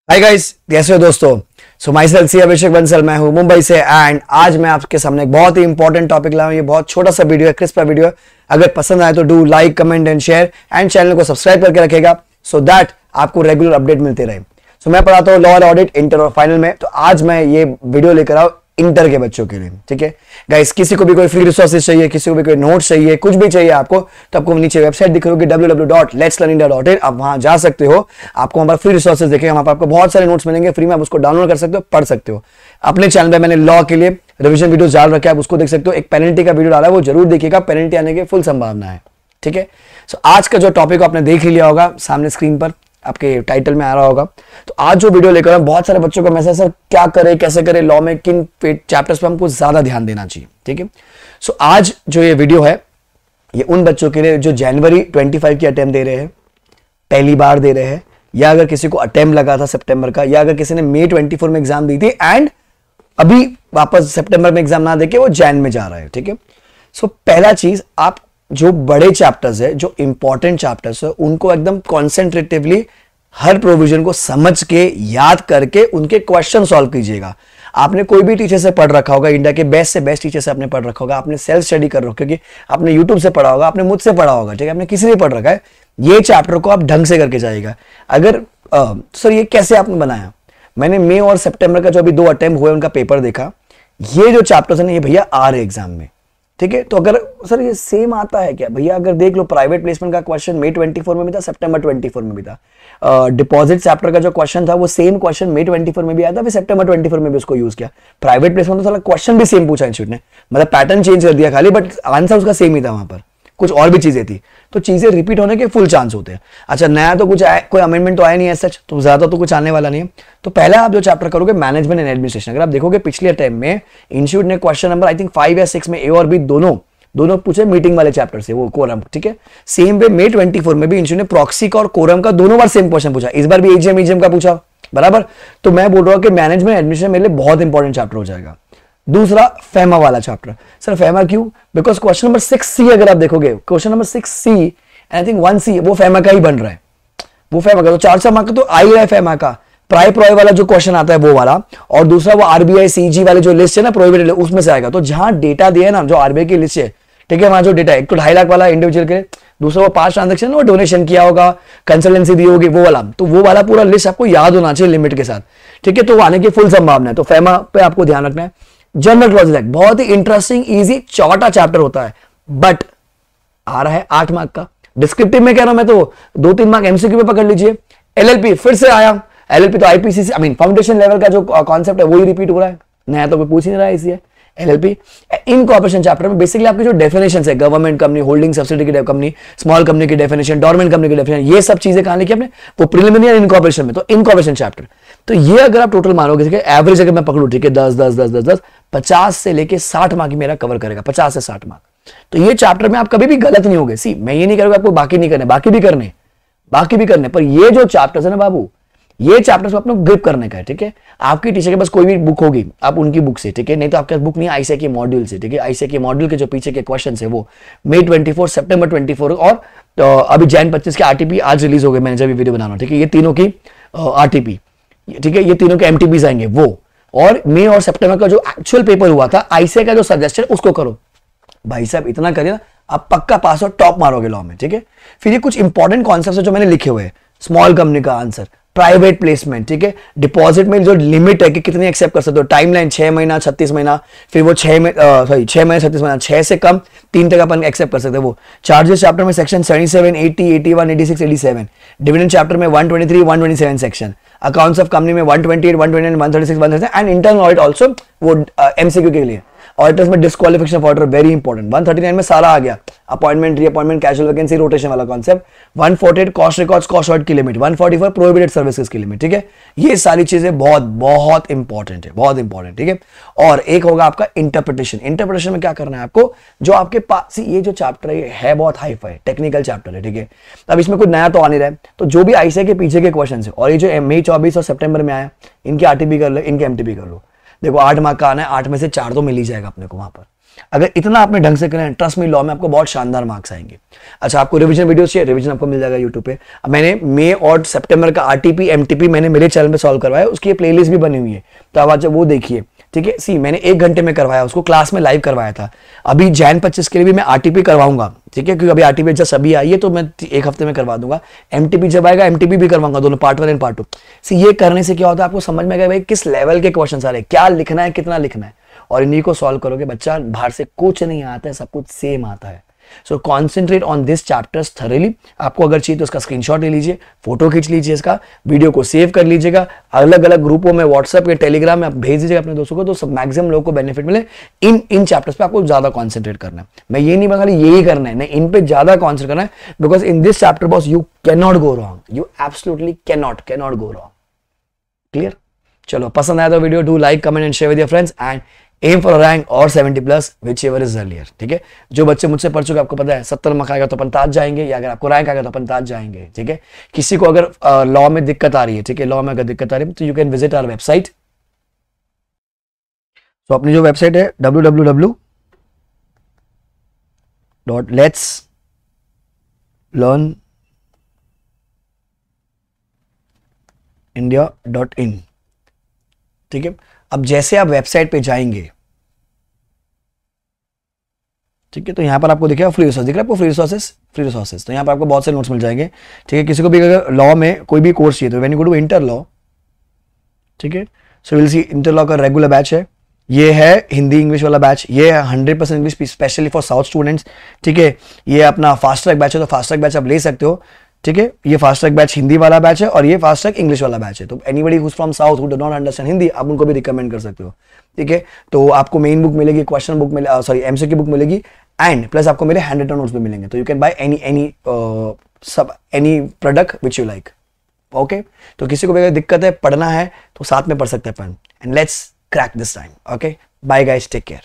Hi guys, कैसे हो दोस्तों। सो माई सेल्फ सी अभिषेक बंसल, मैं हूं मुंबई से एंड आज मैं आपके सामने एक बहुत ही इंपॉर्टेंट टॉपिक लाया हूं। ये बहुत छोटा सा वीडियो है, क्रिस्प वीडियो है। अगर पसंद आए तो do like, comment and share and channel को सब्सक्राइब करके रखेगा सो दैट आपको रेगुलर अपडेट मिलते रहे। सो मैं पढ़ाता हूँ लॉ और ऑडिट इंटर और फाइनल में, तो आज मैं ये वीडियो लेकर आऊँ इंटर के बच्चों के लिए। ठीक है गाइस, किसी को भी कोई फ्री रिसोर्सेज चाहिए, किसी को भी कोई नोट्स चाहिए, कुछ भी चाहिए आपको, तो आपको नीचे वेबसाइट दिख रही होगी www.letslearnindia.in। आप वहां जा सकते हो, आपको वहां पर फ्री रिसोर्सेज देखेंगे, वहां पर आपको बहुत सारे नोट्स मिलेंगे फ्री में, आप उसको डाउनलोड कर सकते हो, पढ़ सकते हो। अपने चैनल पे मैंने लॉ के लिए रिविजन वीडियो डाल रखे, आप उसको देख सकते हो। एक पेनल्टी का वीडियो डाला है, वो जरूर देखिएगा, पेनल्टी आने की फुल संभावना है। ठीक है, सो आज का जो टॉपिक आपने देख ही लिया होगा, सामने स्क्रीन पर आपके टाइटल में आ रहा होगा। तो आज जो वीडियो लेकर बहुत सारे बच्चों को मैसेज, सर क्या करें, कैसे करें, लॉ में किन चैप्टर्स पे हमको ज्यादा ध्यान देना चाहिए। ठीक है, सो आज जो ये वीडियो है ये उन बच्चों के लिए जो जनवरी 25 की अटेम्प्ट दे रहे हैं, पहली बार दे रहे हैं, या अगर किसी को अटेम्प्ट लगा था सितंबर का, या अगर किसी ने मई 24 में एग्जाम दी थी एंड अभी वापस सितंबर में एग्जाम ना देके वो जैन में जा रहा है। ठीक है, सो पहला चीज, आप जो बड़े चैप्टर्स है, जो इंपॉर्टेंट चैप्टर्स है, उनको एकदम कॉन्सेंट्रेटिवली हर प्रोविजन को समझ के याद करके उनके क्वेश्चन सॉल्व कीजिएगा। आपने कोई भी टीचर से पढ़ रखा होगा, इंडिया के बेस्ट से बेस्ट टीचर से आपने पढ़ रखा होगा, आपने सेल्फ स्टडी कर रखा होगा, आपने यूट्यूब से पढ़ा होगा, आपने मुझसे पढ़ा होगा, ठीक है, आपने किसी ने पढ़ रखा है, ये चैप्टर को आप ढंग से करके जाइएगा। अगर सर ये कैसे आपने बनाया, मैंने मई और सितंबर का जो अभी 2 अटेम्प्ट हुए उनका पेपर देखा, ये जो चैप्टर्स है ना, ये भैया आ रहे एग्जाम में। ठीक है, तो अगर सर ये सेम आता है क्या, भैया अगर देख लो, प्राइवेट प्लेसमेंट का क्वेश्चन मई 24 में भी था, सितंबर 24 में भी था। डिपॉजिट चैप्टर का जो क्वेश्चन था वो सेम क्वेश्चन मई 24 में भी आया था, फिर सितंबर 24 में भी उसको यूज किया। प्राइवेट प्लेसमेंट तो साला क्वेश्चन भी सेम पूछा इंस्टीट्यूट ने, मतलब पैटर्न चेंज कर दिया खाली, बट आंसर उसका सेम ही था, वहां पर कुछ और भी चीजें थी। तो चीजें रिपीट होने के फुल चांस होते हैं। अच्छा, नया तो कुछ कोई अमेंडमेंट तो आया नहीं है सच, तो ज्यादा तो कुछ आने वाला नहीं है। तो पहला आप जो चैप्टर करोगे मैनेजमेंट एंड एडमिनिस्ट्रेशन, अगर आप देखोगे पिछले अटेम्प्ट में इंस्टीट्यूट ने क्वेश्चन नंबर आई थिंक 5 या 6 में ए और बी दोनों पूछे मीटिंग वाले चैप्टर से, वो कोरम। ठीक है, सेम वे मई 24 में भी इंस्टीट्यूट ने प्रॉक्सी का और कोरम का दोनों बार सेम क्वेश्चन पूछा, इस बार भी एजीएम का पूछा, बराबर। तो मैं बोल रहा हूं कि मैनेजमेंट एडमिनिस्ट्रेशन मेरे लिए बहुत इंपॉर्टेंट चैप्टर हो जाएगा। दूसरा फेमा वाला चैप्टर, सर फेमा क्यों, बिकॉज क्वेश्चन नंबर 6C अगर आप देखोगे, question number 6C and I think 1C वो फेमा का ही बन रहा है, वो फेमा का, तो 400 मार्क तो आ ही रहा है फेमा का। प्राय प्रोय वाला जो क्वेश्चन आता है वो वाला, और दूसरा वो आरबीआई सीजी वाले जो लिस्ट है ना, प्रोहिबिटेड, उसमें से आएगा। तो जहां डेटा दिया है ना, जो आरबीआई की लिस्ट है, ठीक है, वहां जो डेटा है, एक तो 2.5 लाख वाला इंडिविजुअल के, दूसरा वो 5 ट्रांजेक्शन वो डोनेशन किया होगा, कंसल्टेंसी दी होगी, वो वाला, तो वो वाला पूरा लिस्ट आपको याद होना चाहिए लिमिट के साथ। ठीक है, तो वो आने की फुल संभावना है, तो फेमा पे आपको ध्यान रखना है। जनरल क्लॉजेज एक्ट बहुत ही इंटरेस्टिंग, इजी, छोटा चैप्टर होता है, बट आ रहा है 8 मार्क का। डिस्क्रिप्टिव में कह रहा हूं मैं, तो 2-3 मार्क एमसीक्यू पे पकड़ लीजिए। एलएलपी फिर से आया, एलएलपी तो IPCC I mean foundation level का जो कॉन्सेप्ट है वही रिपीट हो रहा है, नया तो कोई पूछ ही नहीं रहा है इसलिए। एलएलपी इनकॉर्पोरेशन चैप्टर में बेसिकली आपकी जो डेफिनेशन है, गवर्नमेंट कंपनी, होल्डिंग सब्सिडी की कंपनी, स्मॉल कंपनी की डेफिनेशन, डोरमेंट कंपनी की डेफिनेशन, ये सब चीजें कहां लिखी आपने, वो प्रिलिमिनरी इनकॉर्पोरेशन में, तो इनकॉर्पोरेशन चैप्टर। तो ये अगर आप टोटल मानोगे, एवरेज अगर मैं पकड़ू, ठीक है, 10 50 से लेके 60 मार्क मेरा कवर करेगा, 50 से 60 मार्क। तो ये चैप्टर में आप कभी भी गलत नहीं होगे। सी, मैं ये नहीं करूंगा आपको बाकी नहीं करने, बाकी भी करने, पर ये जो चैप्टर्स है ना बाबू, ये चैप्टर्स को अपने ग्रिप करने का है। ठीक है, आपकी टीचर के पास कोई भी बुक होगी, आप उनकी बुक से, ठीक है, नहीं तो आपके पास बुक नहीं, आईसीए के मॉड्यूल से। ठीक है, आईसीए के मॉड्यूल के जो पीछे के क्वेश्चन है वो मई 24, सितंबर 24 और अभी जैन 25 के आरटीपी आज रिलीज हो गए, मैंने जब वीडियो बनाना। ठीक है, ये तीनों की आरटीपी, ठीक है, ये तीनों के एमटीपीज आएंगे वो, और मई और सितंबर का जो एक्चुअल पेपर हुआ था आईसीए का जो सजेस्टेड, उसको करो भाई साहब, इतना करिए ना, आप पक्का पास और टॉप मारोगे लॉ में। ठीक है, फिर ये कुछ इंपॉर्टेंट कॉन्सेप्ट्स जो मैंने लिखे हुए हैं, स्मॉल कंपनी का आंसर, प्राइवेट प्लेसमेंट, ठीक है, डिपॉजिट में जो लिमिट है कि कितनी एक्सेप्ट कर सकते हो, टाइमलाइन 6 महीना 36 महीना, फिर वो 6 महीना 36 महीना, 6 से कम 3 तक अपन एक्सेप्ट कर सकते हैं। वो चार्जेस चैप्टर में सेक्शन 77, 80, 81, 86, 87, डिविडेंड चैप्टर में 123, 127 सेक्शन, अकाउंट्स ऑफ कंपनी में 128, 129, 136, 137 एंड इंटरनल ऑडिट ऑल्सो, वो एमसीक्यू के लिए। ऑडिटर्स में disqualification of auditor very important, 139 में सारा आ गया, appointment, reappointment, casual vacancy, rotation वाला concept, 148 cost records, cost audit की लिमिट, 144 प्रोहिबिटेड सर्विसेज की लिमिट। ठीक है, ये सारी चीजें बहुत बहुत इंपॉर्टेंट है, बहुत इंपॉर्टेंट। ठीक है, और एक होगा आपका इंटरप्रिटेशन। इंटरप्रिटेशन में क्या करना है आपको, जो आपके पास ये जो चैप्टर है बहुत हाई फाई टेक्निकल चैप्टर है। ठीक है, अब इसमें कुछ नया तो आ नहीं रहा है, तो जो भी आईसीए के पीछे के क्वेश्चन है, और ये जो मई 24 और सितंबर में आया, इनकी आरटीपी कर लो, इनके एमटीपी कर लो। देखो 8 मार्क का आना है, 8 में से 4 तो मिल ही जाएगा अपने को वहां पर। अगर इतना आपने ढंग से करें, ट्रस्ट मी, लॉ में आपको बहुत शानदार मार्क्स आएंगे। अच्छा, आपको रिवीजन वीडियो चाहिए, रिवीजन आपको मिल जाएगा यूट्यूब पे। अब मैंने मई और सितंबर का आरटीपी एमटीपी मैंने मेरे चैनल पे सॉल्व करवाया, उसकी प्लेलिस्ट भी बनी हुई है, तो आप आज वो देखिए, ठीक है। सी मैंने 1 घंटे में करवाया, उसको क्लास में लाइव करवाया था। अभी जैन 25 के लिए भी मैं आरटीपी करवाऊंगा, ठीक है, क्योंकि अभी आरटीपी जस्ट अभी आई है, तो मैं 1 हफ्ते में करवा दूंगा। एमटीपी जब आएगा एमटीपी भी करवाऊंगा, दोनों पार्ट 1 एंड पार्ट 2। सी ये करने से क्या होता है, आपको समझ में आएगा भाई किस लेवल के क्वेश्चन आ रहे हैं, क्या लिखना है, कितना लिखना है, और इन्हीं को सॉल्व करोगे बच्चा, बाहर से कुछ नहीं आता है, सब कुछ सेम आता है। So concentrate on this chapters thoroughly. आपको अगर चाहिए तो उसका स्क्रीनशॉट ले लीजिए, फोटो खींच लीजिए, इसका वीडियो को सेव कर लीजिएगा, अलग अलग ग्रुपों में, व्हाट्सएप या टेलीग्राम में आप भेज दीजिएगा अपने दोस्तों को, तो सब मैक्सिमम लोगों को बेनिफिट मिले। इन चैप्टर्स पे आपको ज्यादा कॉन्सेंट्रेट करना है। मैं ये नहीं खाली यही करना है, नहीं, इन पे ज्यादा कॉन्सेंट्रेट करना है, because in this chapter boss you can not go wrong, you absolutely can not go wrong. Clear? चलो, पसंद आया तो video do like, comment and share with your friends and aim for rank और 70+ which ever is earlier. ठीक है, जो बच्चे मुझसे पढ़ चुके आपको पता है 70 नंबर आएगा तो अपन ताज जाएंगे, या अगर आपको रैंक आएगा तो अपन ताज जाएंगे। ठीक है, किसी को अगर लॉ में दिक्कत आ रही है, ठीक है, लॉ में अगर दिक्कत आ रही है तो you can visit our website. तो अपनी जो वेबसाइट है www.letslearnindia.in। ठीक है, अब जैसे आप वेबसाइट पे जाएंगे, ठीक है, तो यहां पर आपको दिखेगा फ्री रिसोर्स, दिख रहा है आपको फ्री रिसोर्सेस, तो यहां पर आपको बहुत से नोट्स मिल जाएंगे। ठीक है, किसी को भी अगर लॉ में कोई भी कोर्स चाहिए तो when you go to inter law, ठीक है, so we'll see inter law का रेगुलर बैच है, ये है हिंदी इंग्लिश वाला बैच, ये है 100% English specially for south students. ठीक है, ये अपना फास्ट ट्रैक बैच है, तो फास्ट ट्रैक बैच आप ले सकते हो। ठीक है, ये फास्ट ट्रैक बैच हिंदी वाला बैच है और ये फास्ट ट्रैक इंग्लिश वाला बैच है, तो anybody who is from south who do not understand Hindi, आप उनको भी रिकमेंड कर सकते हो। ठीक है, तो आपको मेन बुक मिलेगी, क्वेश्चन बुक मिलेगी, सॉरी एमसीक्यू बुक मिलेगी, एंड प्लस आपको मेरे हैंड रिटन नोट्स भी मिलेंगे, तो you can by any product which you like. Okay, तो किसी को भी अगर दिक्कत है, पढ़ना है तो साथ में पढ़ सकते हैं अपन, and let's crack this time. Okay, bye guys, take care.